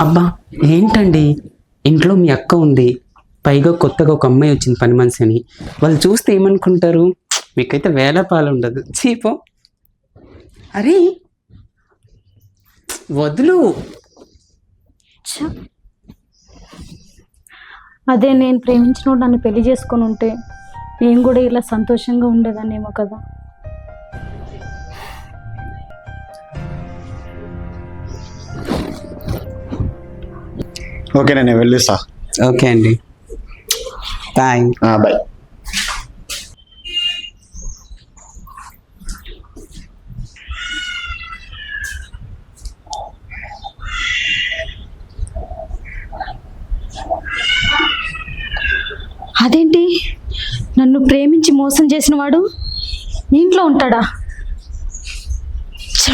అబ్బా ఏంటండి, ఇంట్లో మీ అక్క ఉంది, పైగా కొత్తగా ఒక అమ్మాయి వచ్చింది పని మనిషి అని. వాళ్ళు చూస్తే ఏమనుకుంటారు? మీకైతే వేల పాలు ఉండదు. చీపో. అరే వదులు. ఛ! అదే నేను ప్రేమించినోడు నన్ను పెళ్లి చేసుకొని ఉంటే నేను కూడా ఇలా సంతోషంగా ఉండేదాన్నేమో కదా. ఓకే నేను వెళ్ళిస్తా. ఓకే అండి, బాయ్. బాయ్. అదేంటి, నన్ను ప్రేమించి మోసం చేసిన వాడు ఇంట్లో ఉంటాడా? ఛ!